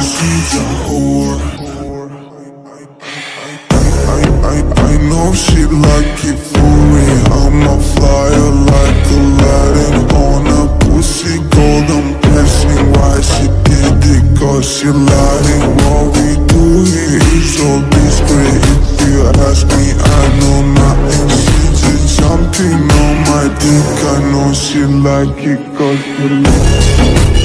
she's a whore. I know she like it for me. I'm a flyer like Aladdin on a pussy golden blessing. Why she did it? Cause she lying. What we do here is so discreet. If you ask me, I know nothing. She just jumping on my dick. I know she like it cause she